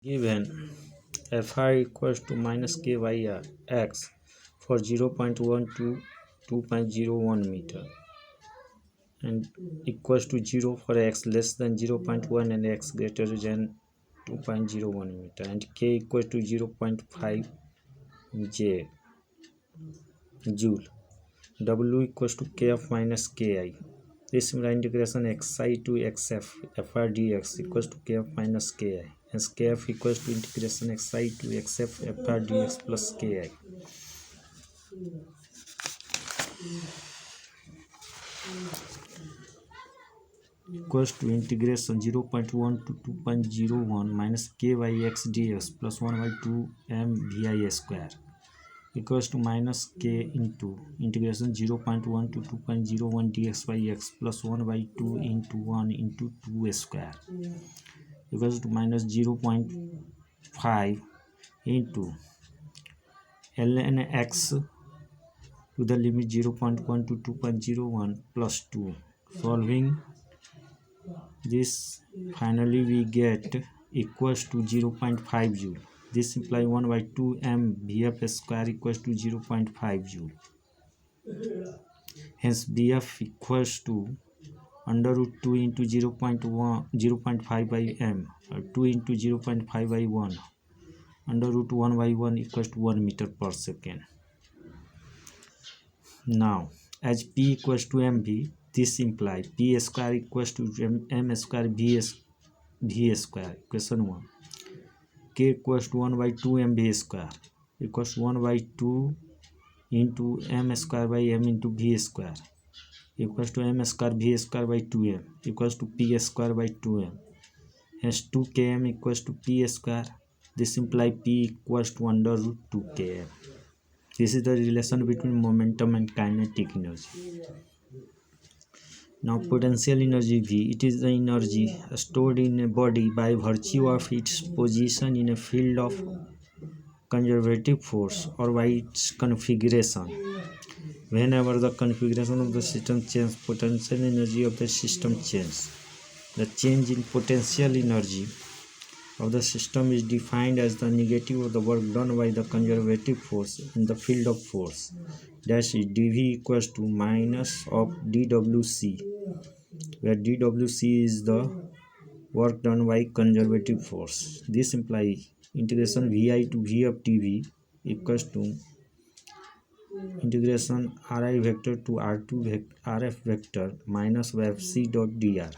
Given Fr equals to minus k by x for 0.1 to 2.01 meter and equals to 0 for x less than 0.1 and x greater than 2.01 meter and k equals to 0.5 joule. W equals to kf minus ki. This integration xi to xf fr dx equals to kf minus ki. Hence kf equals to integration xi to xf fr dx plus ki equals to integration 0.1 to 2.01 minus k by x dx plus 1 by 2 m vi square equals to minus k into integration 0.1 to 2.01 dx by x plus 1 by 2 into 1 into 2 square equals to minus 0.5 into ln x to the limit 0.1 to 2.01 plus 2. Solving this, finally we get equals to 0.5 joule. This implies 1 by 2 m Vf square equals to 0.5 joule. Hence Vf equals to under root 2 into 0.5 by m or 2 into 0.5 by 1 under root 1 by 1 equals to 1 meter per second. Now as P equals to mv, this implies P square equals to m square v square, equation 1. K equals to 1 by 2 mv square equals 1 by 2 into m square by m into v square equals to m square v square by 2m equals to p square by 2m. Hence 2km equals to p square. This implies p equals to under root 2km. This is the relation between momentum and kinetic energy. Now potential energy V, it is the energy stored in a body by virtue of its position in a field of conservative force or by its configuration. Whenever the configuration of the system changes, potential energy of the system changes. The change in potential energy of the system is defined as the negative of the work done by the conservative force in the field of force. Dash is dV equals to minus of dwc, where dwc is the work done by conservative force. This implies integration vi to v of dv equals to integration ri vector to r2 rf vector minus of fc dot dr,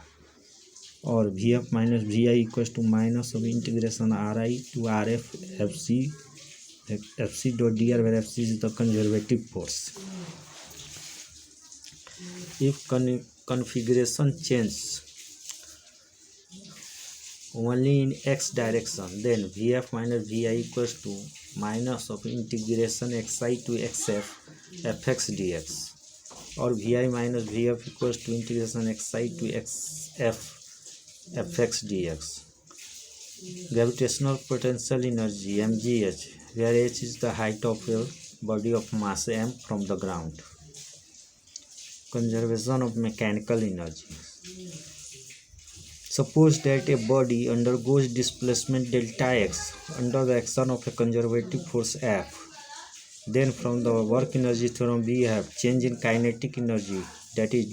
or vf minus vi equals to minus of integration ri to rf fc dot dr, where fc is the conservative force. If configuration changes only in x direction, then vf minus vi equals to minus of integration xi to xf fx dx, or vi minus vf equals to integration xi to xf fx dx. Gravitational potential energy mgh, where h is the height of a body of mass m from the ground. Conservation of mechanical energy. Suppose that a body undergoes displacement delta x under the action of a conservative force F. Then from the work energy theorem we have change in kinetic energy, that is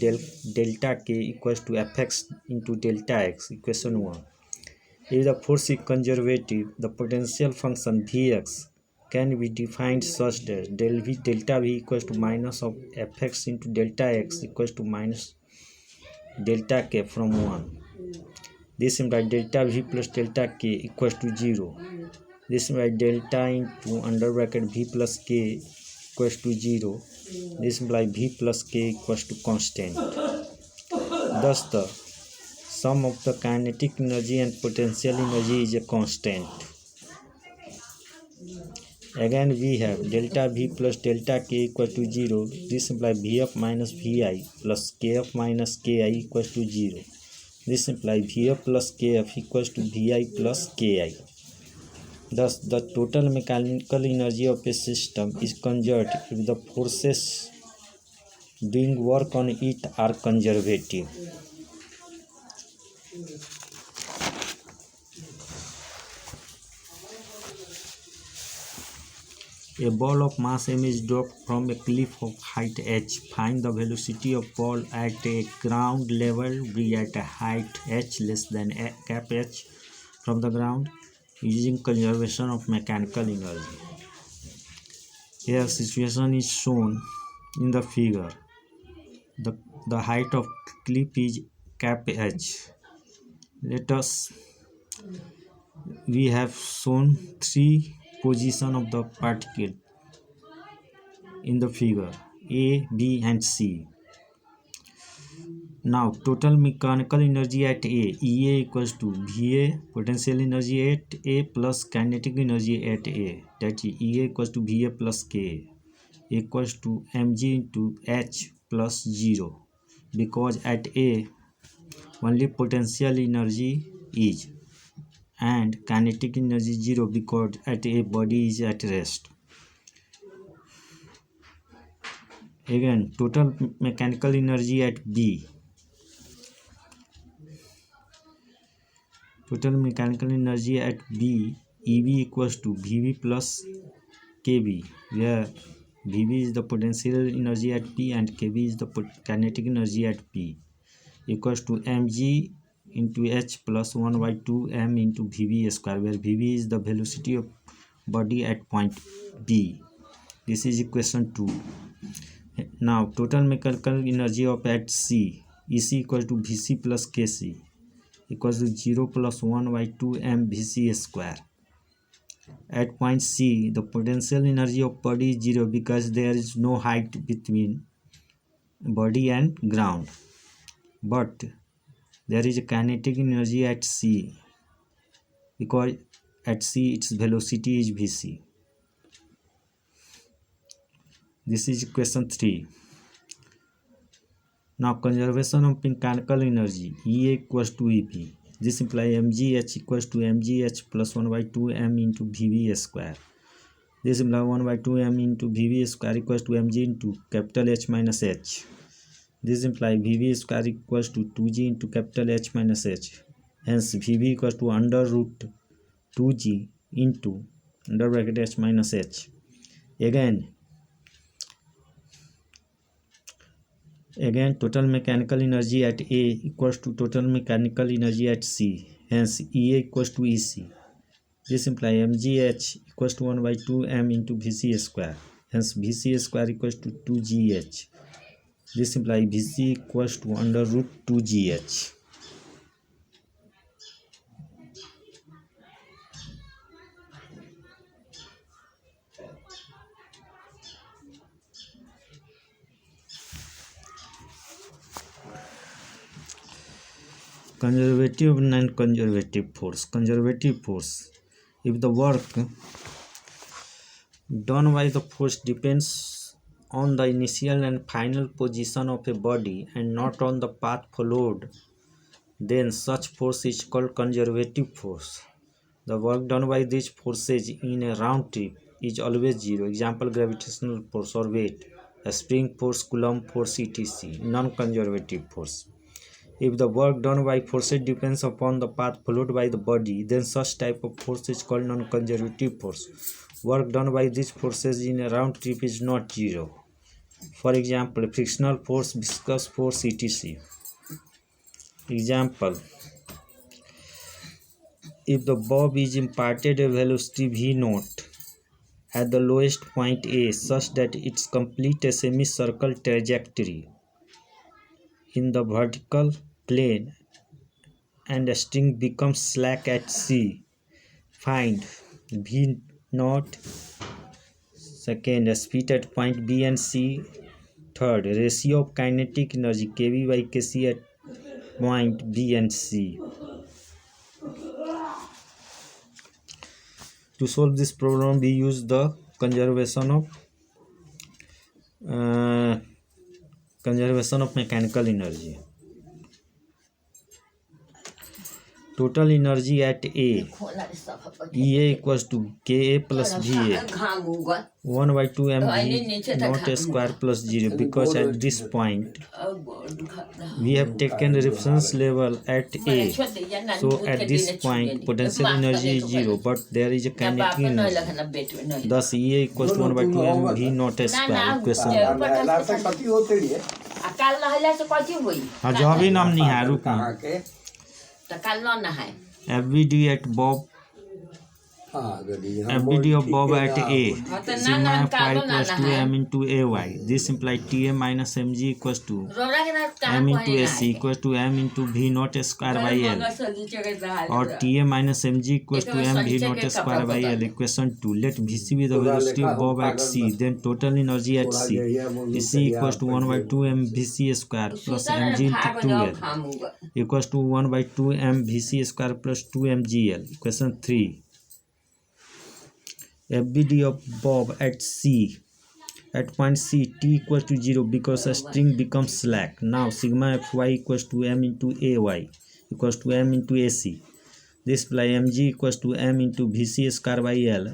delta k equals to fx into delta x, equation 1. If the force is conservative, the potential function Vx can be defined such that delta V equals to minus of fx into delta x equals to minus delta k from 1. This implies delta V plus delta k equals to 0. This implies delta into under bracket V plus k equals to 0. This implies V plus k equals to constant. Thus the sum of the kinetic energy and potential energy is a constant. Again we have delta V plus delta k equal to 0. This implies Vf minus Vi plus Kf minus Ki equals to 0. This implies Vf plus Kf equals to Vi plus Ki. Thus the total mechanical energy of a system is conserved if the forces doing work on it are conservative. A ball of mass m is dropped from a cliff of height h. Find the velocity of ball at a ground level v at a height h less than cap h from the ground using conservation of mechanical energy. Here situation is shown in the figure. The height of cliff is cap h. We have shown three positions of the particle in the figure A, B and C. Now total mechanical energy at A, EA equals to VA potential energy at A plus kinetic energy at A, that is EA equals to VA plus K equals to mg into H plus 0, because at A only potential energy is and kinetic energy 0 because at A body is at rest. Again, total mechanical energy at B. Total mechanical energy at B, EB equals to VB plus KB, where VB is the potential energy at P and KB is the kinetic energy at P, equals to mg into H plus 1 by 2 m into VB square, where VB is the velocity of body at point B. This is equation 2. Now total mechanical energy of at C, EC equals to VC plus KC equals to 0 plus 1 by 2 m VC square. At point C, the potential energy of body is 0 because there is no height between body and ground. But there is a kinetic energy at C because at C its velocity is VC. This is question 3. Now conservation of mechanical energy, EA equals to EP. This implies mgh equals to mgh plus 1 by 2 m into VB square. This implies 1 by 2 m into VB square equals to mg into capital H minus h. This implies VB square equals to 2g into capital H minus h. Hence VB equals to under root 2g into under bracket H minus h. Again total mechanical energy at A equals to total mechanical energy at C. Hence EA equals to EC. This implies mgh equals to 1 by 2 m into VC square. Hence VC square equals to 2gh. This implies VC equals to under root 2gh. Conservative and non-conservative force. Conservative force. If the work done by the force depends on the initial and final position of a body and not on the path followed, then such force is called conservative force. The work done by these forces in a round trip is always 0. Example, gravitational force or weight, a spring force, Coulomb force, etc. Non-conservative force. If the work done by forces depends upon the path followed by the body, then such type of force is called non-conservative force. Work done by these forces in a round trip is not 0. For example, frictional force, viscous force, etc. Example, if the bob is imparted a velocity v naught at the lowest point A such that it completes a semicircle trajectory in the vertical plane and the string becomes slack at C, find v naught. Second, speed at point B and C. Third, ratio of kinetic energy Kb by Kc at point B and C. To solve this problem, we use the conservation of mechanical energy. total energy at A EA equals to KA plus VA 1 by 2 mv not square plus 0 because at this point we have taken reference level at A. So at this point potential energy is 0 but there is a kinetic energy. Thus EA equals to 1 by 2 mv not square equation. हाँ जो अभी नाम नहीं है रुक FVD at Bob FVD of Bob at A sigma F5 equals to M into AY. This implies TA minus mg equals to M into AC equals to M into V naught square by L or TA minus mg equals to M V naught square by L. Equation 2. Let Vc be the velocity of Bob at C, then total energy at C. Vc equals to 1 by 2 m Vc square plus mg into 2L equals to 1 by 2 m Vc square plus 2 mgl. Equation 3. FVD of Bob at C at point C T equals to 0 because a string becomes slack. Now sigma Fy equals to M into Ay equals to M into AC. This implies mg equals to M into Vc square by L.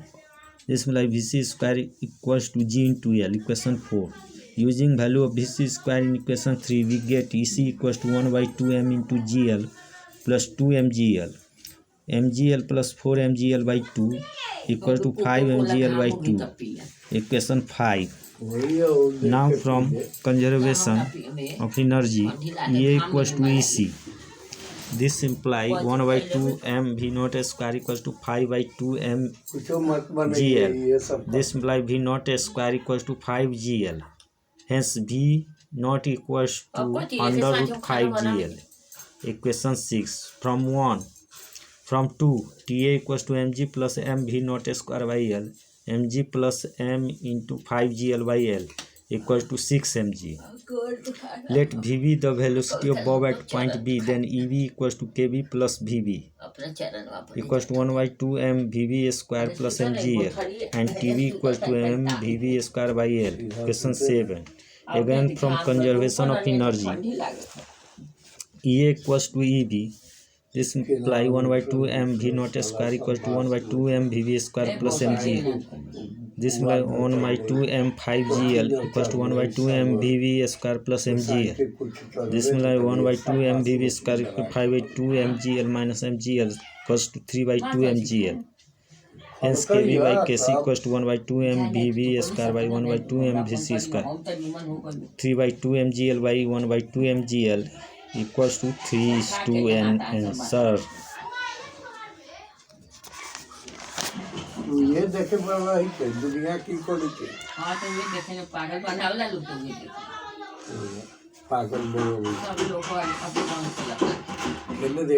This implies Vc square equals to G into L. Equation 4. Using value of Vc square in equation 3 we get EC equals to 1 by 2 M into GL plus 2 mgl. mgl plus 4 mgl by 2 equal to 5 mgl by 2. Equation 5. Now from conservation of energy EA equals to EC. This implies 1 by 2 m V naught square equals to 5 by 2 m GL. This implies V naught square equals to 5 GL. Hence V naught equals to under root 5 GL. Equation 6. From 2 TA equals to mg plus m V naught square by L mg plus m into 5 GL by L equals to 6 mg. Let VB the velocity of Bob at point B, then EB equals to KB plus VB equals to 1 by 2 m VB square plus mgl and TB equals to m VB square by L. Question 7. Again from conservation of energy EA equals to EB. This implies 1 by 2 m V naught square equals to 1 by 2 m VB square plus mg. This implies 1 by 2 m 5 GL equals to 1 by 2 m VB square plus mgl. This implies 1 by 2 m VB square equals to 5 by 2 mgl minus mgl equals to 3 by 2 mgl. Hence KB by KC equals to 1 by 2 m VB square by 1 by 2 m VC square. 3 by 2 mgl by 1 by 2 mgl equals to 3:n answer. ये देखे बाबा ही के दुनिया की कोड़ी के हाँ तो ये देखे ना पागल बनावला लोग तो ये पागल बोलो सब लोग को अपने काम से लगता है कहने दे